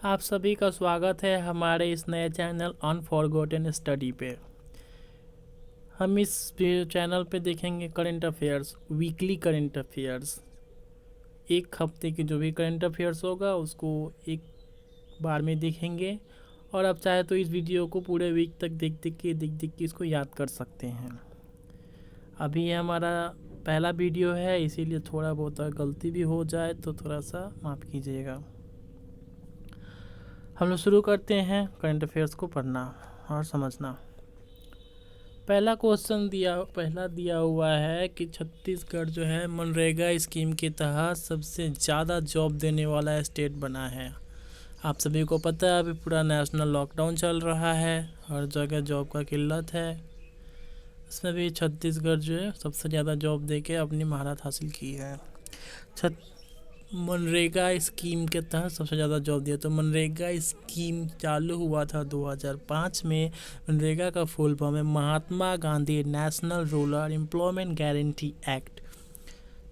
आप सभी का स्वागत है हमारे इस नए चैनल अनफॉरगॉटन स्टडी पे। हम इस चैनल पे देखेंगे current affairs, weekly current affairs. एक हफ्ते की जो भी करंट अफेयर्स होगा उसको एक बार में देखेंगे। और आप चाहे तो इस वीडियो को पूरे वीक तक देख के इसको याद कर सकते हैं। अभी ये हमारा पहला वीडियो है, इसीलिए थोड़ा बहुत गलती भी हो जाए तो थोड़ा सा माफ़ कीजिएगा। हम लोग शुरू करते हैं करंट अफेयर्स को पढ़ना और समझना। पहला दिया हुआ है कि छत्तीसगढ़ जो है मनरेगा स्कीम के तहत सबसे ज़्यादा जॉब देने वाला स्टेट बना है। आप सभी को पता है अभी पूरा नेशनल लॉकडाउन चल रहा है, हर जगह जॉब का किल्लत है। इसमें भी छत्तीसगढ़ जो है सबसे ज़्यादा जॉब दे के अपनी महारत हासिल की है। मनरेगा स्कीम के तहत सबसे ज़्यादा जॉब दिया। तो मनरेगा स्कीम चालू हुआ था 2005 में। मनरेगा का फुल फॉर्म है Mahatma Gandhi national rural employment guarantee act.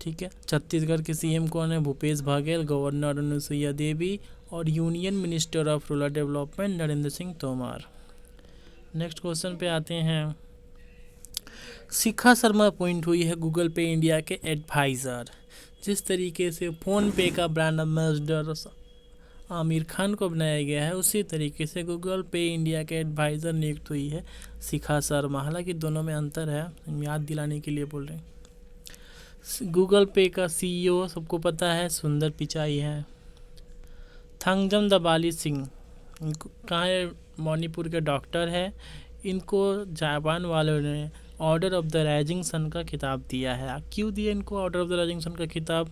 ठीक है। छत्तीसगढ़ के सीएम कौन है? भूपेश बघेल, गवर्नर अनुसुईया देवी और union minister of rural development Narendra Singh Tomar. Next question पे आते हैं। शिखा शर्मा अपॉइंट हुई है गूगल पे इंडिया के एडवाइज़र। जिस तरीके से फ़ोन पे का ब्रांड एम्बेसडर आमिर खान को बनाया गया है, उसी तरीके से गूगल पे इंडिया के एडवाइज़र नियुक्त हुई है शिखा शर्मा। हालांकि दोनों में अंतर है, हम याद दिलाने के लिए बोल रहे हैं। गूगल पे का सीईओ सबको पता है सुंदर पिचाई है। थंगजम दबाली सिंह कहाँ है? मणिपुर के डॉक्टर है। इनको जापान वालों ने Order of the Rising Sun का खिताब दिया है। क्यों दिया इनको Order of the Rising Sun का खिताब?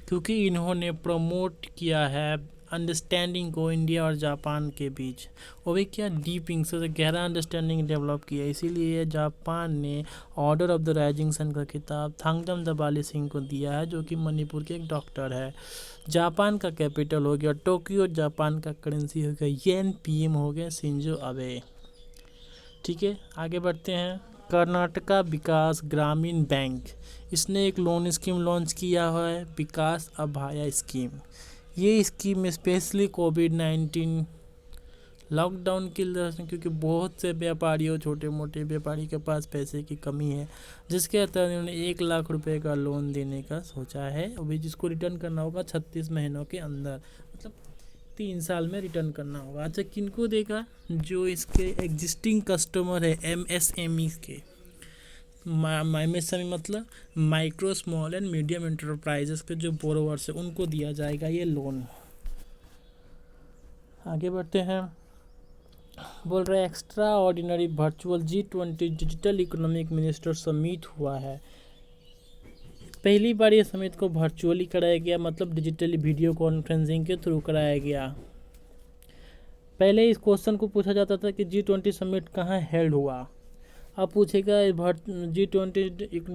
क्योंकि इन्होंने प्रमोट किया है अंडरस्टैंडिंग को इंडिया और जापान के बीच, वो भी क्या डीपिंग से गहरा अंडरस्टैंडिंग डेवलप किया। इसीलिए जापान ने Order of the Rising Sun का खिताब थंगजम दबाली सिंह को दिया है, जो कि मणिपुर के एक डॉक्टर है। जापान का कैपिटल हो गया टोक्यो, जापान का करेंसी हो गया येन, पीएम हो गए शिंजो अबे। ठीक है, आगे बढ़ते हैं। कर्नाटका विकास ग्रामीण बैंक, इसने एक लोन स्कीम लॉन्च किया हुआ है विकास अभाया स्कीम। ये स्कीम स्पेशली कोविड-19 लॉकडाउन की वजह से, क्योंकि बहुत से व्यापारियों, छोटे मोटे व्यापारी के पास पैसे की कमी है, जिसके तहत उन्होंने 1 लाख रुपए का लोन देने का सोचा है। अभी जिसको रिटर्न करना होगा 36 महीनों के अंदर, मतलब 3 साल में रिटर्न करना होगा। अच्छा, किनको देगा? जो इसके एग्जिस्टिंग कस्टमर है एमएसएमई के। एमएसएमई मतलब micro small and medium enterprises के जो बोरोवर्स है उनको दिया जाएगा ये लोन। आगे बढ़ते हैं। बोल रहे extra ordinary virtual G20 digital economic minister summit हुआ है। पहली बार ये समिट को वर्चुअली कराया गया, मतलब डिजिटली वीडियो कॉन्फ्रेंसिंग के थ्रू कराया गया। पहले इस क्वेश्चन को पूछा जाता था कि G20 समिट कहाँ हेल्ड हुआ। अब पूछेगा G20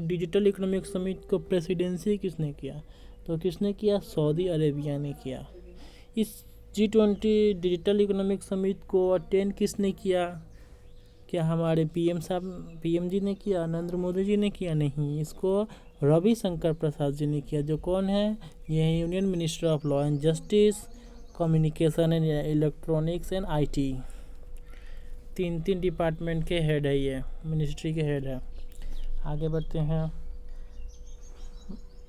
डिजिटल इकोनॉमिक समिट को प्रेसिडेंसी किसने किया? तो किसने किया? सऊदी अरेबिया ने किया। इस G20 डिजिटल इकोनॉमिक समिट को अटेंड किसने किया? क्या हमारे पीएम जी ने किया? नरेंद्र मोदी जी ने किया? नहीं, इसको रविशंकर प्रसाद जी ने किया। जो कौन है? ये है union minister of law and justice, communication and electronics and IT. तीन डिपार्टमेंट के हेड है, ये मिनिस्ट्री के हेड है। आगे बढ़ते हैं।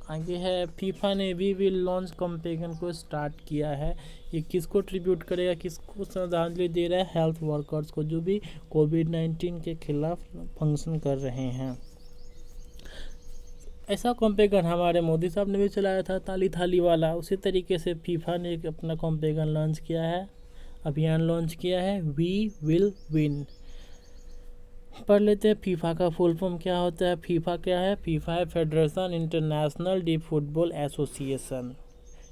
आगे है फीफा ने भी लॉन्च कैंपेन को स्टार्ट किया है। ये किसको ट्रिब्यूट करेगा, किसको श्रद्धांजलि दे रहा है? हेल्थ वर्कर्स को, जो भी कोविड-19 के खिलाफ फंक्शन कर रहे हैं। ऐसा कैंपेन हमारे मोदी साहब ने भी चलाया था, ताली थाली वाला। उसी तरीके से फीफा ने अपना कैंपेन लॉन्च किया है, अभियान लॉन्च किया है, वी विल विन। पढ़ लेते हैं फीफा का फुल फॉर्म क्या होता है। फीफा क्या है? फीफा है federation international D football association.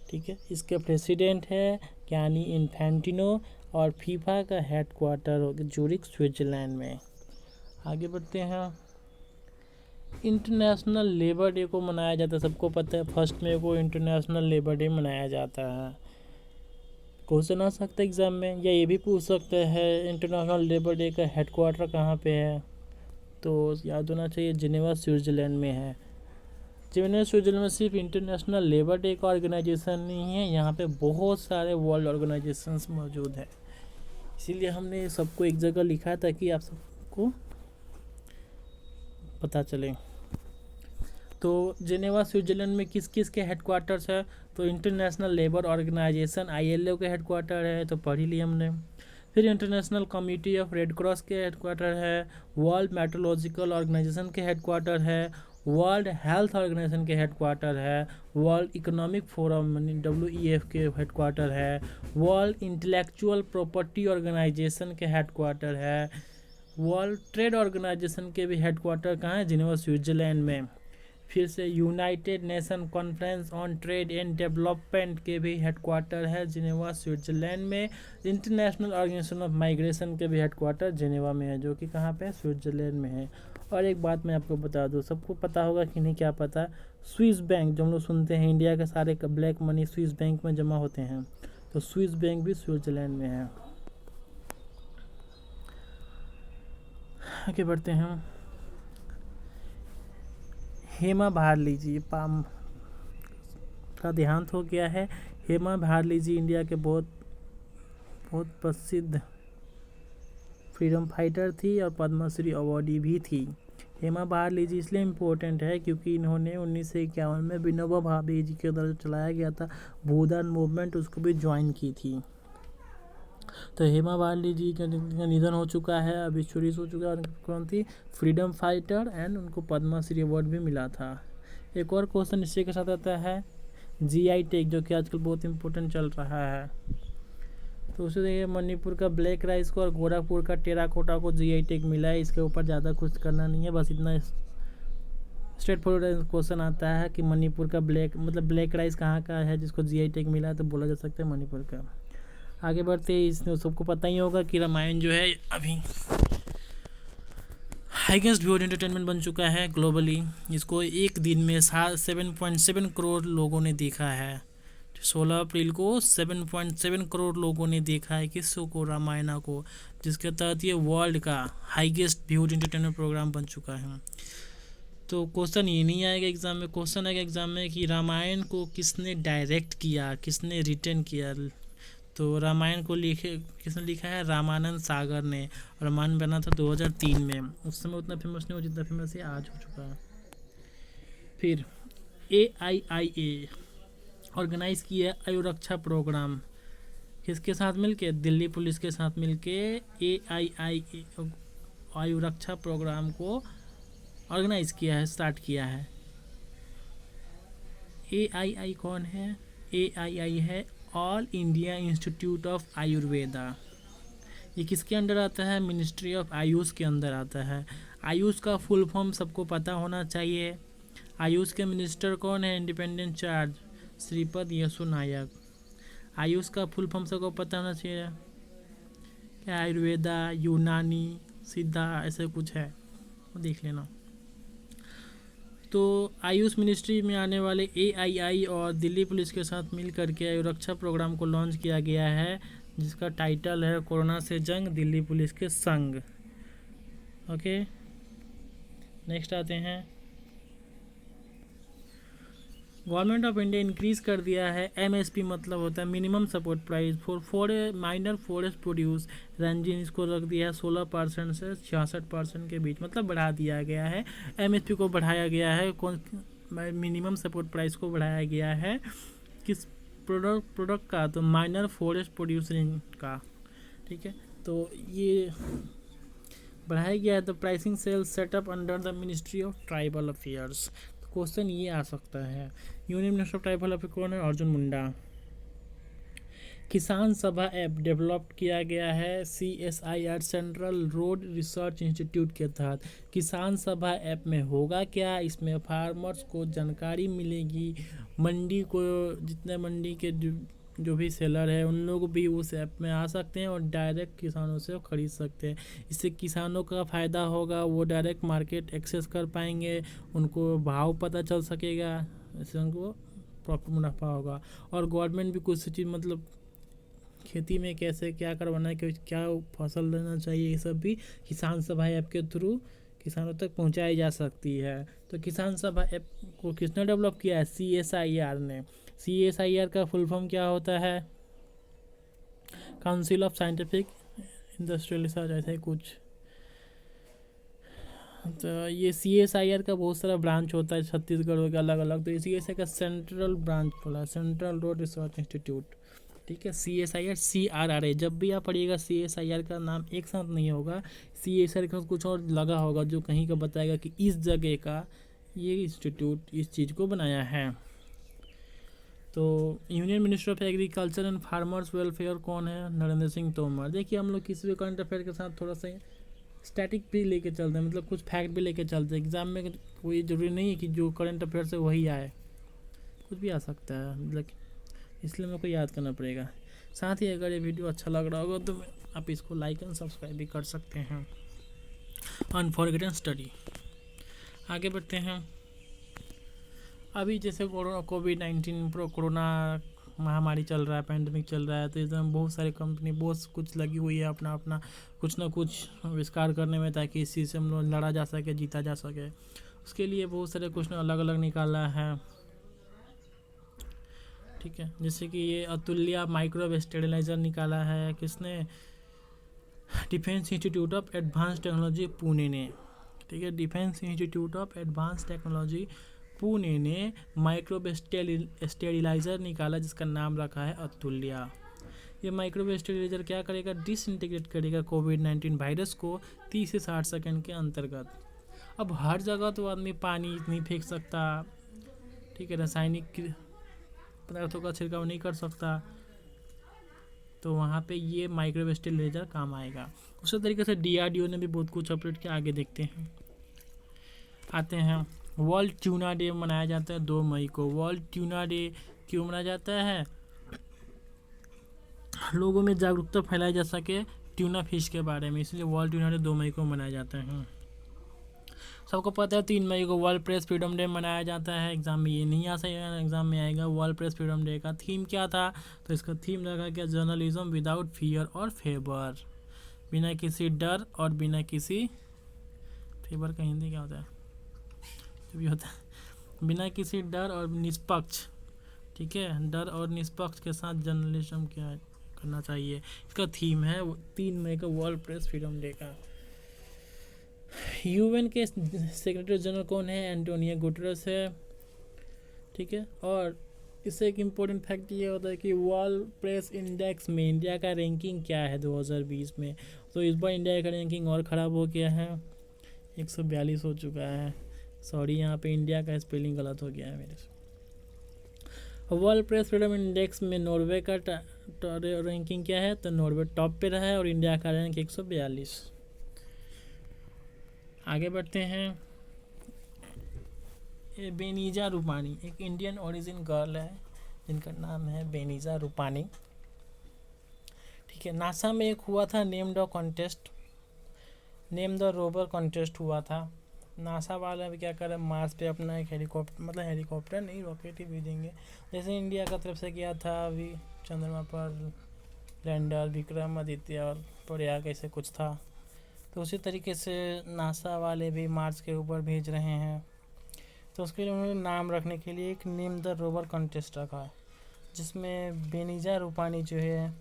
ठीक है, इसके प्रेसिडेंट है गियानी इन्फेंटिनो और फीफा का हेडक्वार्टर हो गया जूरिक, स्विट्जरलैंड में। आगे बढ़ते हैं। इंटरनेशनल लेबर डे को मनाया जाता है, सबको पता है 1 मई को इंटरनेशनल लेबर डे मनाया जाता है। क्वेश्चन आ सकता है एग्जाम में, या ये भी पूछ सकते हैं इंटरनेशनल लेबर डे का हेडक्वार्टर कहाँ पे है? तो याद होना चाहिए जिनेवा, स्विट्जरलैंड में है। जिनेवा स्विट्जरलैंड में सिर्फ इंटरनेशनल लेबर डे का ऑर्गेनाइजेशन नहीं है, यहाँ पे बहुत सारे वर्ल्ड ऑर्गेनाइजेशंस मौजूद है, इसीलिए हमने सबको एक जगह लिखा ताकि आप सबको पता चले। तो जिनेवा स्विट्जरलैंड में किस किस के हेडक्वार्टर्स है, तो इंटरनेशनल लेबर ऑर्गेनाइजेशन ILO के हेडक्वार्टर है, तो पढ़ ही लिया हमने। फिर international committee of red cross के हेडक्वार्टर है, वर्ल्ड मेट्रोलॉजिकल ऑर्गेनाइजेशन के हेडक्वार्टर है, वर्ल्ड हेल्थ ऑर्गेनाइजेशन के हेडक्वार्टर है, वर्ल्ड इकोनॉमिक फोरम WEF के हेडक्वार्टर है, वर्ल्ड इंटेलेक्चुअल प्रॉपर्टी ऑर्गेनाइजेशन के हेडक्वार्टर है, वर्ल्ड ट्रेड ऑर्गेनाइजेशन के भी हेडक्वार्टर कहाँ है, जिनेवा स्विट्जरलैंड में। फिर से United nation conference on trade and development के भी हेडक्वार्टर है जिनेवा स्विट्जरलैंड में। इंटरनेशनल ऑर्गेनाइजेशन ऑफ माइग्रेशन के भी हेडक्वार्टर जिनेवा में है, जो कि कहाँ पे है, स्विट्जरलैंड में है। और एक बात मैं आपको बता दूँ, सबको पता होगा कि नहीं क्या पता, स्विस बैंक जो हम लोग सुनते हैं, इंडिया के सारे ब्लैक मनी स्विस बैंक में जमा होते हैं, तो स्विस बैंक भी स्विट्जरलैंड में है। आगे बढ़ते हैं। हेमा भारली जी, पाम का देहांत हो गया है। हेमा भारली जी इंडिया के बहुत प्रसिद्ध फ्रीडम फाइटर थी और पद्मश्री अवार्डी भी थी। हेमा भारली जी इसलिए इम्पोर्टेंट है क्योंकि इन्होंने 1951 में विनोबा भावे जी के द्वारा चलाया गया था भूदान मूवमेंट, उसको भी ज्वाइन की थी। तो हेमा भारली जी का निधन हो चुका है, अभी 24 हो चुका है। कौन थी, फ्रीडम फाइटर, एंड उनको पद्मश्री अवार्ड भी मिला था। एक और क्वेश्चन इसी के साथ आता है GI टैग, जो कि आजकल बहुत इंपॉर्टेंट चल रहा है। तो उसे देखिए, मणिपुर का ब्लैक राइस को और गोरखपुर का टेराकोटा को GI टैग मिला है। इसके ऊपर ज़्यादा कुछ करना नहीं है, बस इतना स्ट्रेट फॉरवर्ड क्वेश्चन आता है कि मणिपुर का ब्लैक राइस कहाँ का है जिसको GI टैग मिला है, तो बोला जा सकता है मणिपुर का। आगे बढ़ते हैं, इसमें सबको पता ही होगा कि रामायण जो है अभी हाईएस्ट व्यूअर एंटरटेनमेंट बन चुका है ग्लोबली। इसको एक दिन में 7.7 करोड़ लोगों ने देखा है। 16 अप्रैल को 7.7 करोड़ लोगों ने देखा है किस शो को, रामायणा को, जिसके तहत ये वर्ल्ड का हाईएस्ट व्यूअर एंटरटेनमेंट प्रोग्राम बन चुका है। तो क्वेश्चन ये नहीं आएगा एग्जाम में, क्वेश्चन आएगा एग्जाम में कि रामायण को किसने डायरेक्ट किया, किसने रिटर्न किया। तो रामायण को किसने लिखा है, रामानंद सागर ने। रामायण बना था 2003 में, उस समय उतना फेमस नहीं हो जितना फेमस ये आज हो चुका है। फिर AIIA ऑर्गेनाइज किया है आयुरक्षा प्रोग्राम, किसके साथ मिलके, दिल्ली पुलिस के साथ मिलके AIIA आयुरक्षा प्रोग्राम को ऑर्गेनाइज किया है, स्टार्ट किया है। AII कौन है, AII है all India institute of Ayurveda. ये किसके अंडर आता है, मिनिस्ट्री ऑफ आयुष के अंदर आता है। आयुष का फुल फॉर्म सबको पता होना चाहिए। आयुष के मिनिस्टर कौन है, इंडिपेंडेंट चार्ज श्रीपद यसो नायक। आयुष का फुल फॉर्म सबको पता होना चाहिए, क्या आयुर्वेदा, यूनानी, सिद्धा, ऐसे कुछ है, वो देख लेना। तो आयुष मिनिस्ट्री में आने वाले AII और दिल्ली पुलिस के साथ मिल करके आयुरक्षा प्रोग्राम को लॉन्च किया गया है, जिसका टाइटल है कोरोना से जंग दिल्ली पुलिस के संग। ओके, नेक्स्ट आते हैं। गवर्नमेंट ऑफ इंडिया इंक्रीज कर दिया है MSP, मतलब होता है minimum support price for minor forest produce ranging, इसको रख दिया है 16% से 66% के बीच, मतलब बढ़ा दिया गया है। MSP को बढ़ाया गया है, कौन मिनिमम सपोर्ट प्राइस को बढ़ाया गया है, किस प्रोडक्ट का, तो माइनर फॉरेस्ट प्रोड्यूसरिंग का। ठीक है, तो ये बढ़ाया गया है। तो pricing cell setup under the Ministry of Tribal Affairs. Question ये आ सकता है, union minister of tribal affair कौन है, अर्जुन मुंडा। किसान सभा ऐप डेवलप किया गया है CSIR central road research institute के तहत। किसान सभा ऐप में होगा क्या, इसमें फार्मर्स को जानकारी मिलेगी, मंडी को, जितने मंडी के जो भी सेलर है उन लोग भी उस ऐप में आ सकते हैं और डायरेक्ट किसानों से खरीद सकते हैं। इससे किसानों का फ़ायदा होगा, वो डायरेक्ट मार्केट एक्सेस कर पाएंगे, उनको भाव पता चल सकेगा, इससे उनको प्रॉफिट मुनाफा होगा। और गवर्नमेंट भी कुछ चीज़, मतलब खेती में कैसे क्या करवाना है, क्या फसल लेना चाहिए, ये सब भी किसान सभा ऐप के थ्रू किसानों तक पहुंचाई जा सकती है। तो किसान सभा ऐप को किसने डेवलप किया है? CSIR ने। CSIR का फुल फॉर्म क्या होता है? Council of scientific industrial research, ऐसे कुछ। तो ये CSIR का बहुत सारा ब्रांच होता है छत्तीसगढ़ का अलग अलग। तो CSI का सेंट्रल ब्रांच बोला, सेंट्रल रोड रिसर्च इंस्टीट्यूट। ठीक है, CSIR CRRA। जब भी आप पढ़िएगा CSIR का नाम एक साथ नहीं होगा, CSIR का कुछ और लगा होगा जो कहीं का बताएगा कि इस जगह का ये इंस्टीट्यूट इस चीज़ को बनाया है। तो union minister of agriculture and farmers welfare कौन है? नरेंद्र सिंह तोमर। देखिए हम लोग किसी भी करंट अफेयर के साथ थोड़ा सा स्टैटिक भी लेके चलते हैं, मतलब कुछ फैक्ट भी लेके चलते हैं। एग्जाम में कोई ज़रूरी नहीं है कि जो करंट अफेयर से वही आए, कुछ भी आ सकता है, मतलब इसलिए मेरे को याद करना पड़ेगा। साथ ही अगर ये वीडियो अच्छा लग रहा होगा तो आप इसको लाइक एंड सब्सक्राइब भी कर सकते हैं। अनफॉरगेटन स्टडी। आगे बढ़ते हैं। अभी जैसे कोविड-19 कोरोना महामारी चल रहा है, पैंडमिक चल रहा है, तो इसमें बहुत सारी कंपनी बहुत कुछ लगी हुई है अपना अपना कुछ ना कुछ आविष्कार करने में, ताकि इस चीज़ से हम लोग लड़ा जा सके, जीता जा सके। उसके लिए बहुत सारे कुछ अलग अलग निकाला है। ठीक है, जैसे कि ये अतुल्य माइक्रोवेव स्टेरिलाइजर निकाला है किसने? Defence institute of advance technology Pune ने। ठीक है, defence institute of advance technology Pune ने माइक्रोवेव स्टेरिलाइजर निकाला जिसका नाम रखा है अतुल्य। ये माइक्रोवेव स्टेरिलाइजर क्या करेगा? डिसइंटीग्रेट करेगा कोविड-19 वायरस को 30 से 60 सेकंड के अंतर्गत। अब हर जगह तो आदमी पानी नहीं फेंक सकता, ठीक है, रासायनिक पदार्थों का छिड़काव नहीं कर सकता, तो वहाँ पे ये माइक्रोवेव स्टेरिलाइजर काम आएगा। उसी तरीके से DRDO ने भी बहुत कुछ अपडेट किया, आगे देखते हैं। आते हैं, वर्ल्ड ट्यूना डे मनाया जाता है 2 मई को। वर्ल्ड ट्यूना डे क्यों मनाया जाता है? लोगों में जागरूकता फैलाई जा सके ट्यूना फिश के बारे में, इसलिए वर्ल्ड ट्यूना डे 2 मई को मनाया जाता है। सबको पता है 3 मई को वर्ल्ड प्रेस फ्रीडम डे मनाया जाता है। एग्जाम में ये नहीं आ सकेगा, एग्जाम में आएगा वर्ल्ड प्रेस फ्रीडम डे का थीम क्या था? तो इसका थीम रखा गया जर्नलिज्म विदाउट फियर और फेवर। बिना किसी डर और बिना किसी फेवर का हिंदी क्या होता है? जो भी होता है, बिना किसी डर और निष्पक्ष, ठीक है, डर और निष्पक्ष के साथ जर्नलिज्म क्या करना चाहिए, इसका थीम है 3 मई का वर्ल्ड प्रेस फ्रीडम डे का। UN के सेक्रेटरी जनरल कौन है? एंटोनियो गुटेरेस है। ठीक है, और इससे एक इम्पोर्टेंट फैक्ट ये होता है कि वर्ल्ड प्रेस इंडेक्स में इंडिया का रैंकिंग क्या है 2020 में। तो इस बार इंडिया का रैंकिंग और ख़राब हो गया है, 142 हो चुका है। सॉरी, यहाँ पे इंडिया का स्पेलिंग गलत हो गया है मेरे से। वर्ल्ड प्रेस फ्रीडम इंडेक्स में नॉर्वे का रैंकिंग क्या है? तो नॉर्वे टॉप पे रहा है और इंडिया का रैंक 142। आगे बढ़ते हैं। ये बेनीजा रूपानी एक इंडियन ओरिजिन गर्ल है जिनका नाम है बेनीजा रूपानी। ठीक है, नासा में एक हुआ था name the contest, name the rover contest हुआ था। नासा वाला भी क्या कर रहे हैं, मार्स पे अपना एक हेलीकॉप्टर, मतलब हेलीकॉप्टर नहीं, रॉकेट ही भेजेंगे। जैसे इंडिया का तरफ से किया था अभी चंद्रमा पर लैंडर विक्रमादित्य और प्रयाग, ऐसे कुछ था। तो उसी तरीके से नासा वाले भी मार्स के ऊपर भेज रहे हैं। तो उसके लिए उन्होंने नाम रखने के लिए एक नेम द रोवर कॉन्टेस्ट रखा, जिसमें बेनीजा रूपानी जो है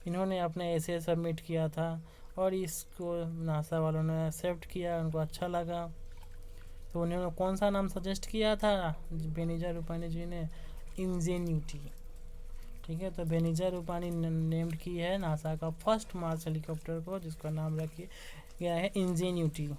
इन्होंने अपना ऐसे सबमिट किया था और इसको नासा वालों ने एक्सेप्ट किया, उनको अच्छा लगा। तो उन्होंने कौन सा नाम सजेस्ट किया था बेनीजा रूपानी जी ने? इंजेन्यूटी। ठीक है, तो बेनीजा रूपानी नेम्ड की है नासा का फर्स्ट मार्स हेलीकॉप्टर को, जिसका नाम रखी गया है इंजेन्यूटी।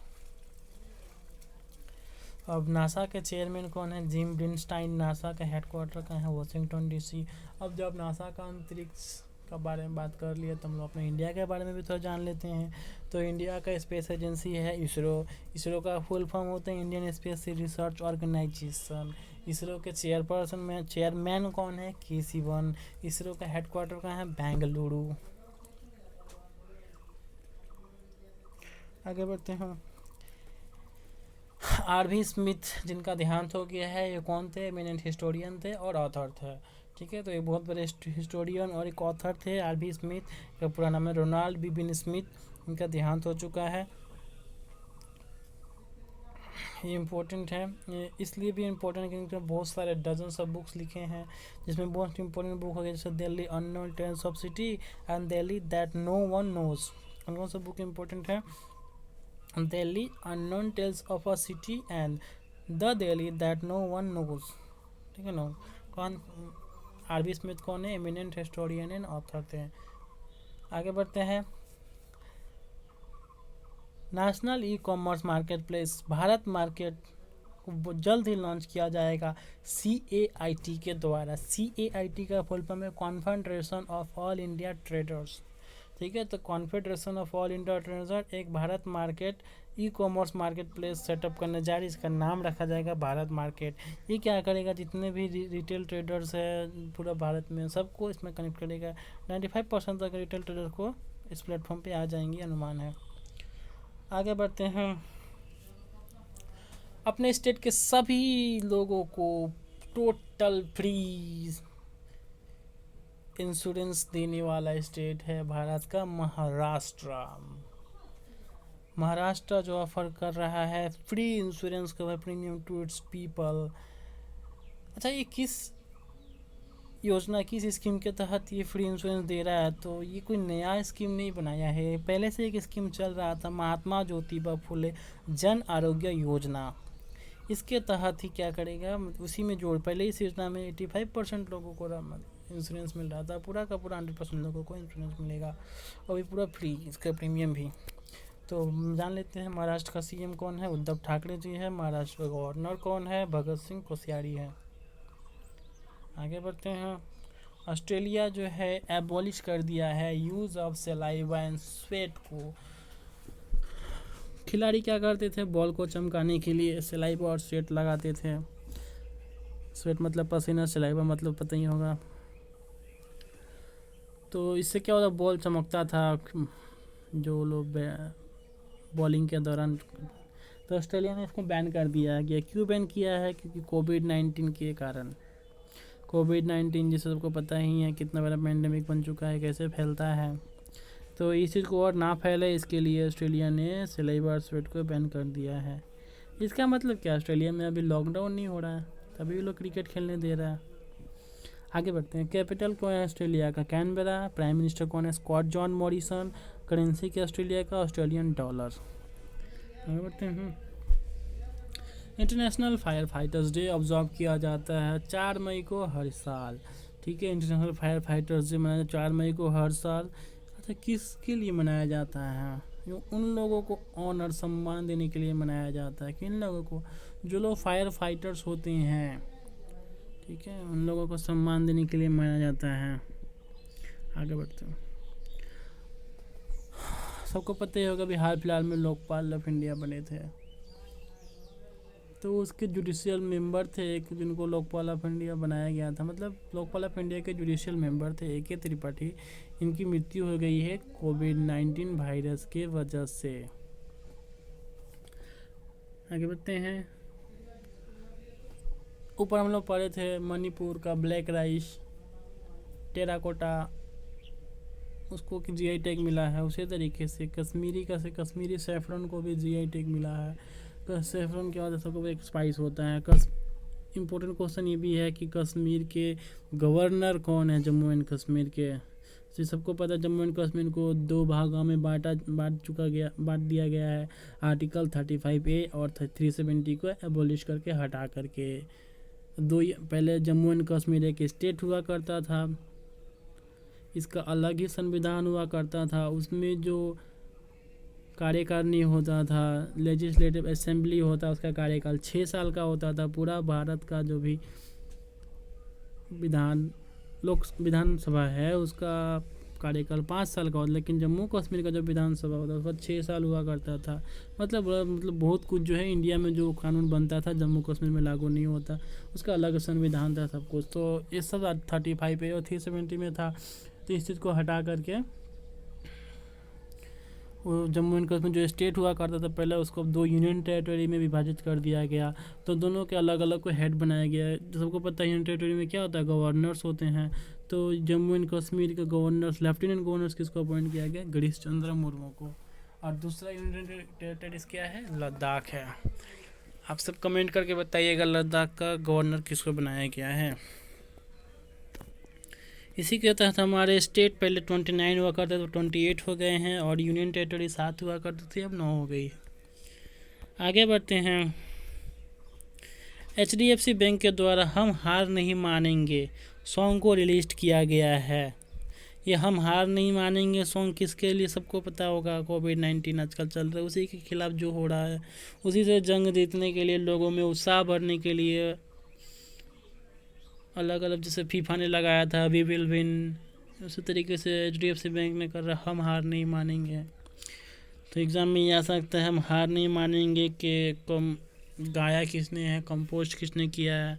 अब नासा के चेयरमैन कौन है? जिम ब्रिनस्टाइन। नासा का हेडक्वार्टर कहाँ है? Washington DC। अब जब नासा का अंतरिक्ष का बारे में बात कर लिया तो हम लोग अपने इंडिया के बारे में भी थोड़ा जान लेते हैं। तो इंडिया का स्पेस एजेंसी है इसरो। इसरो का फुल फॉर्म होता है Indian Space Research Organisation. ISRO के चेयरमैन कौन है? के सिवन। इसरो का हेडक्वार्टर कहाँ है? बेंगलुरु। आगे बढ़ते हैं। RV स्मिथ जिनका देहांत हो गया है, ये कौन थे? एमिनेंट हिस्टोरियन थे और ऑथर थे। ठीक है, तो ये बहुत बड़े हिस्टोरियन और एक ऑथर थे RV स्मिथ। का पूरा नाम है रोनाल्ड बिबिन स्मिथ। इनका देहांत हो चुका है। ये इम्पोर्टेंट है, इसलिए भी इम्पोर्टेंट है क्योंकि बहुत सारे डजन्स ऑफ बुक्स लिखे हैं, जिसमें मोस्ट इम्पोर्टेंट बुक हो गया जैसे Delhi unknown tales of city and Delhi that no one knows. कौन कौन सा बुक इम्पोर्टेंट है? Delhi unknown tales of a city and the Delhi that no one knows. ठीक है ना। कौन? आर.बी. स्मिथ कौन है? एमिनेंट हिस्टोरियन एंड ऑथर थे। आगे बढ़ते हैं। National e commerce market place Bharat market को जल्द ही लॉन्च किया जाएगा CAIT के द्वारा। CAIT का फुल फॉर्म है confederation of all India traders. ठीक है, तो confederation of all India traders एक Bharat market e commerce market place setup करने जा रही है। इसका नाम रखा जाएगा भारत मार्केट। ये क्या करेगा? जितने भी रिटेल ट्रेडर्स है पूरा भारत में सबको इसमें कनेक्ट करेगा। 95% तक रिटेल ट्रेडर्स को इस प्लेटफॉर्म पे आ जाएंगे, अनुमान है। आगे बढ़ते हैं। अपने स्टेट के सभी लोगों को टोटल फ्री इंश्योरेंस देने वाला स्टेट है भारत का महाराष्ट्र। महाराष्ट्र जो ऑफर कर रहा है free insurance cover premium to its people. अच्छा, ये किस योजना, किस स्कीम के तहत ये फ्री इंश्योरेंस दे रहा है? तो ये कोई नया स्कीम नहीं बनाया है, पहले से एक स्कीम चल रहा था, महात्मा ज्योतिबा फुले जन आरोग्य योजना। इसके तहत ही क्या करेगा, उसी में जोड़, पहले इस योजना में 85% लोगों को इंश्योरेंस मिल रहा था, पूरा का पूरा 100% लोगों को इंश्योरेंस मिलेगा और भी पूरा फ्री, इसका प्रीमियम भी। तो जान लेते हैं महाराष्ट्र का CM कौन है? उद्धव ठाकरे जी है। महाराष्ट्र का गवर्नर कौन है? भगत सिंह कोश्यारी है। आगे बढ़ते हैं। ऑस्ट्रेलिया जो है एबॉलिश कर दिया है use of saliva and sweat को। खिलाड़ी क्या करते थे? बॉल को चमकाने के लिए सलाइवा और स्वेट लगाते थे। स्वेट मतलब पसीना, सलाइवा मतलब पता ही होगा। तो इससे क्या होता? बॉल चमकता था जो लोग बॉलिंग के दौरान। तो ऑस्ट्रेलिया ने इसको बैन कर दिया गया। क्यों बैन किया है? क्योंकि कोविड-19 के कारण। कोविड-19 जिसे सबको पता ही है कितना बड़ा पेंडेमिक बन चुका है, कैसे फैलता है। तो इस चीज़ को और ना फैले इसके लिए ऑस्ट्रेलिया ने सलाइवा और स्वेट को बैन कर दिया है। इसका मतलब क्या? ऑस्ट्रेलिया में अभी लॉकडाउन नहीं हो रहा है, तभी भी लोग क्रिकेट खेलने दे रहा है। आगे बढ़ते हैं। कैपिटल कौन है ऑस्ट्रेलिया का? कैनबेरा। प्राइम मिनिस्टर कौन है? Scott John Morrison. करेंसी क्या ऑस्ट्रेलिया का? Australian dollar. आगे बढ़ते हैं। International fire fighters day observe किया जाता है 4 मई को हर साल। ठीक है, इंटरनेशनल फायर फाइटर्स डे मनाया 4 मई को हर साल। अच्छा, किसके लिए मनाया जाता है? उन लोगों को ऑनर, सम्मान देने के लिए मनाया जाता है। किन लोगों को? जो लोग फायर फाइटर्स होते हैं, ठीक है, उन लोगों को सम्मान देने के लिए मनाया जाता है। आगे बढ़ते हैं। सबको पता ही होगा भी हाल फिलहाल में लोकपाल ऑफ इंडिया बने थे, तो उसके जुडिशियल मेंबर थे एक, जिनको लोकपाल ऑफ इंडिया बनाया गया था। मतलब लोकपाल ऑफ इंडिया के जुडिशियल मेंबर थे AK त्रिपाठी। इनकी मृत्यु हो गई है कोविड-19 वायरस के वजह से। आगे बढ़ते हैं। ऊपर हम लोग पढ़े थे मणिपुर का ब्लैक राइस, टेराकोटा, उसको GI टैग मिला है। उसी तरीके से कश्मीरी सैफरन को भी GI टैग मिला है। सैफरन के बाद सबको एक स्पाइस होता है। इम्पोर्टेंट क्वेश्चन ये भी है कि कश्मीर के गवर्नर कौन है? जम्मू एंड कश्मीर के। तो सबको पता है जम्मू एंड कश्मीर को 2 भागों में बांट दिया गया है, आर्टिकल 35A और 370 को एबॉलिश करके, हटा करके। पहले जम्मू एंड कश्मीर एक स्टेट हुआ करता था, इसका अलग ही संविधान हुआ करता था। उसमें जो कार्यकारिणी होता था, लेजिस्लेटिव असेंबली होता, उसका कार्यकाल 6 साल का होता था। पूरा भारत का जो भी विधानसभा है उसका कार्यकाल 5 साल का होता, लेकिन जम्मू कश्मीर का जो विधानसभा होता है उसका 6 साल हुआ करता था। मतलब बहुत कुछ जो है इंडिया में जो कानून बनता था जम्मू कश्मीर में लागू नहीं होता, उसका अलग संविधान था सब कुछ। तो ये सब 35A और 370 में था। तो इस चीज़ को हटा करके वो जम्मू एंड कश्मीर जो स्टेट हुआ करता था पहले, उसको 2 यूनियन टेरिटरी में विभाजित कर दिया गया। तो दोनों के अलग अलग को हेड बनाया गया है। सबको पता है यूनियन टेरिटरी में क्या होता है? गवर्नर्स होते हैं। तो जम्मू एंड कश्मीर के गवर्नर्स, लेफ्टिनेंट गवर्नर्स किसको अपॉइंट किया गया? गिरीश चंद्र मुर्मू को। और दूसरा यूनियन टेरिटरीज क्या है? लद्दाख है। आप सब कमेंट करके बताइएगा लद्दाख का गवर्नर किसको बनाया गया है। इसी के तहत हमारे स्टेट पहले 29 हुआ करते तो 28 हो गए हैं, और यूनियन टेरिटरी 7 हुआ करती थी, अब 9 हो गई। आगे बढ़ते हैं। HDFC बैंक के द्वारा हम हार नहीं मानेंगे सॉन्ग को रिलीज किया गया है। ये हम हार नहीं मानेंगे सॉन्ग किसके लिए सबको पता होगा, कोविड-19 आजकल चल रहा है, उसी के खिलाफ जो हो रहा है, उसी से जंग जीतने के लिए, लोगों में उत्साह भरने के लिए अलग अलग, जैसे फीफा ने लगाया था वी विल विन, उसी तरीके से HDFC बैंक ने कर रहा हम हार नहीं मानेंगे। तो एग्ज़ाम में ये आ सकता है हम हार नहीं मानेंगे कि कम गाया किसने है, कंपोज किसने किया है।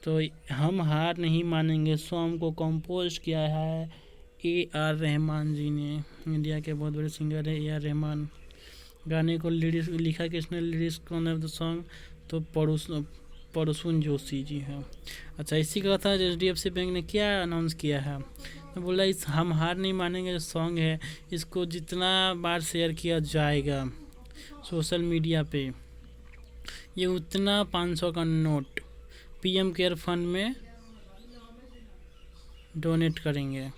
तो हम हार नहीं मानेंगे सॉन्ग को कंपोज किया है AR रहमान जी ने, इंडिया के बहुत बड़े सिंगर है AR रहमान। गाने को लिरिक्स लिखा किसने, लिरिक्स कौन है द सॉन्ग, तो परुसुन जोशी जी हैं। अच्छा, इसी का था HDFC बैंक ने क्या अनाउंस किया है, तो बोला इस हम हार नहीं मानेंगे जो सॉन्ग है इसको जितना बार शेयर किया जाएगा सोशल मीडिया पे, ये उतना 500 का नोट PM केयर फंड में डोनेट करेंगे।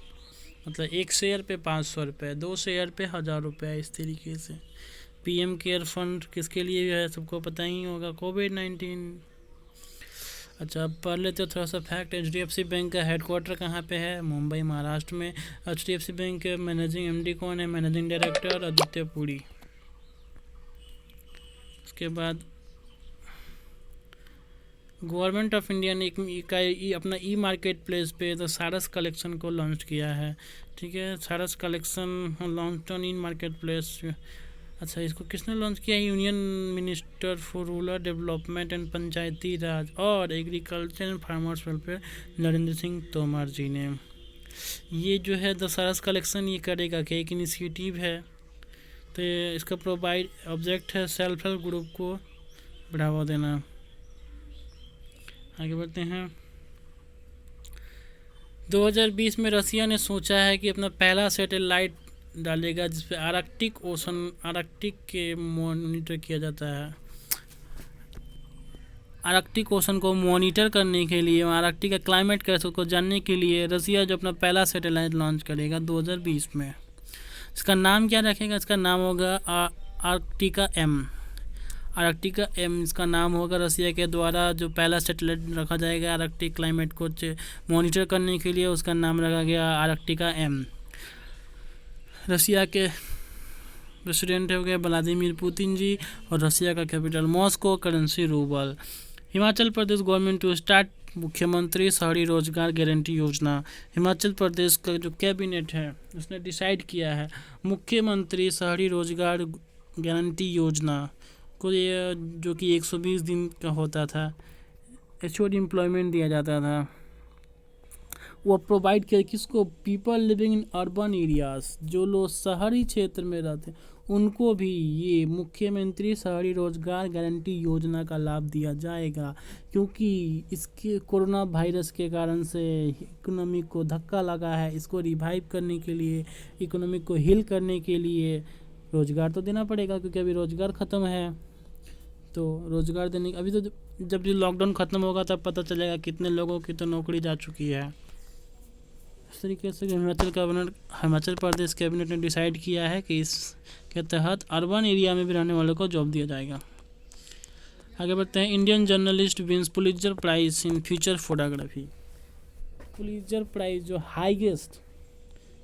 मतलब 1 शेयर पे 500 रुपये, 2 शेयर पे 1000 रुपये, इस तरीके से। PM केयर फंड किसके लिए है सबको पता ही होगा, कोविड-19। अच्छा, पहले तो थोड़ा सा फैक्ट, HDFC बैंक का हेडक्वार्टर कहाँ पे है, मुंबई महाराष्ट्र में। HDFC बैंक के मैनेजिंग MD कौन है, मैनेजिंग डायरेक्टर आदित्य पुरी। उसके बाद गवर्नमेंट ऑफ इंडिया ने अपना मार्केट प्लेस पे तो सारस कलेक्शन को लॉन्च किया है। ठीक है, Saras collection launch on market place. अच्छा, इसको किसने लॉन्च किया है, union minister for rural development and Panchayati Raj और agriculture and farmers welfare Narendra Singh Tomar ji ने। ये जो है द सारस कलेक्शन ये करेगा कि एक इनिशिएटिव है, तो इसका प्रोवाइड ऑब्जेक्ट है सेल्फ हेल्प ग्रुप को बढ़ावा देना। आगे बढ़ते हैं। 2020 में रसिया ने सोचा है कि अपना पहला सैटेलाइट डालेगा जिसपे आर्कटिक के मॉनिटर किया जाता है। आर्कटिक ओशन को मॉनिटर करने के लिए, आर्कटिक का क्लाइमेट कैसे उसको जानने के लिए रसिया जो अपना पहला सैटेलाइट लॉन्च करेगा 2020 में। इसका नाम क्या रखेगा, इसका नाम होगा आर्कटिका M इसका नाम होगा। रसिया के द्वारा जो पहला सैटेलाइट रखा जाएगा आर्कटिक क्लाइमेट को मॉनिटर करने के लिए, उसका नाम रखा गया आर्कटिका M। रसिया के प्रेसिडेंट हो गए व्लादिमीर पुतिन जी, और रसिया का capital Moscow, currency rouble. Himachal Pradesh government to start मुख्यमंत्री शहरी रोजगार गारंटी योजना। हिमाचल प्रदेश का जो कैबिनेट है उसने डिसाइड किया है मुख्यमंत्री शहरी रोजगार गारंटी योजना को, ये जो कि 120 दिन का होता था, एश्योर्ड एम्प्लॉयमेंट दिया जाता था, वो प्रोवाइड किया किसको, people living in urban areas, जो लोग शहरी क्षेत्र में रहते हैं उनको भी ये मुख्यमंत्री शहरी रोजगार गारंटी योजना का लाभ दिया जाएगा। क्योंकि इसके कोरोना वायरस के कारण से इकोनॉमी को धक्का लगा है, इसको रिवाइव करने के लिए, इकोनॉमी को हील करने के लिए रोजगार तो देना पड़ेगा, क्योंकि अभी रोजगार ख़त्म है। तो रोजगार देने, अभी तो जब ये लॉकडाउन ख़त्म होगा तब पता चलेगा कितने लोगों की तो नौकरी जा चुकी है। इस तरीके से हिमाचल प्रदेश कैबिनेट ने डिसाइड किया है कि इसके तहत अर्बन एरिया में भी रहने वालों को जॉब दिया जाएगा। आगे बढ़ते हैं। Indian journalist wins Pulitzer prize in future photography. Pulitzer prize जो हाईएस्ट,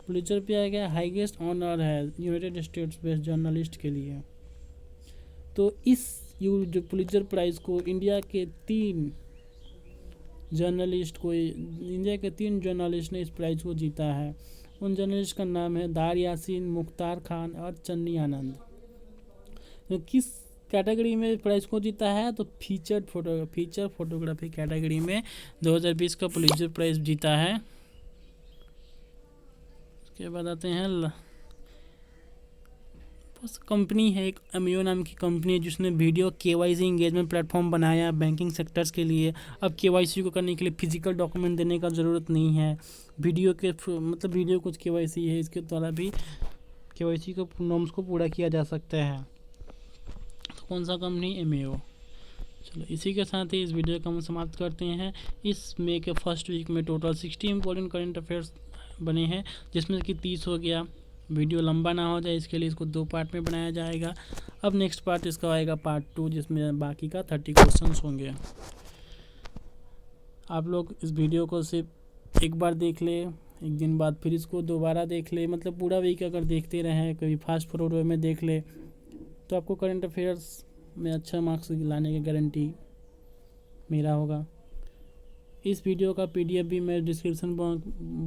पुलित्जर पे आ गया, हाईएस्ट ऑनर है यूनाइटेड स्टेट्स बेस्ड जर्नलिस्ट के लिए। तो इस जो पुलित्जर प्राइज को इंडिया के 3 जर्नलिस्ट ने इस प्राइज़ को जीता है। उन जर्नलिस्ट का नाम है दार यासीन, मुख्तार खान और चन्नी आनंद। तो किस कैटेगरी में प्राइज़ को जीता है, तो फीचर फोटोग्राफी कैटेगरी में 2020 का पुलित्जर प्राइज़ जीता है। उसके बाद आते हैं, कंपनी है एक एमियो नाम की कंपनी जिसने वीडियो KYC इंगेजमेंट प्लेटफॉर्म बनाया बैंकिंग सेक्टर्स के लिए। अब KYC को करने के लिए फिजिकल डॉक्यूमेंट देने का ज़रूरत नहीं है, वीडियो कुछ KYC है, इसके द्वारा भी KYC को नॉर्म्स को पूरा किया जा सकता है। तो कौन सा कंपनी, एमियो। चलो इसी के साथ ही इस वीडियो को हम समाप्त करते हैं। इस मई के फर्स्ट वीक में टोटल 60 इम्पोर्टेंट करंट अफेयर्स बने हैं, जिसमें कि 30 हो गया। वीडियो लंबा ना हो जाए इसके लिए इसको 2 पार्ट में बनाया जाएगा। अब नेक्स्ट पार्ट इसका आएगा पार्ट 2, जिसमें बाकी का 30 क्वेश्चंस होंगे। आप लोग इस वीडियो को सिर्फ एक बार देख ले, एक दिन बाद फिर इसको दोबारा देख ले, मतलब पूरा वीक अगर देखते रहें, कभी फास्ट फॉरवर्ड वे में देख ले, तो आपको करंट अफेयर्स में अच्छा मार्क्स लाने की गारंटी मेरा होगा। इस वीडियो का PDF भी मैं डिस्क्रिप्शन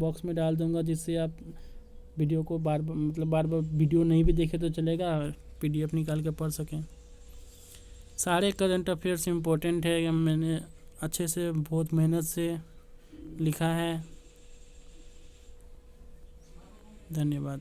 बॉक्स में डाल दूंगा, जिससे आप वीडियो को बार बार वीडियो नहीं भी देखे तो चलेगा, PDF निकाल के पढ़ सकें। सारे करंट अफेयर्स इम्पोर्टेंट है, मैंने अच्छे से बहुत मेहनत से लिखा है। धन्यवाद।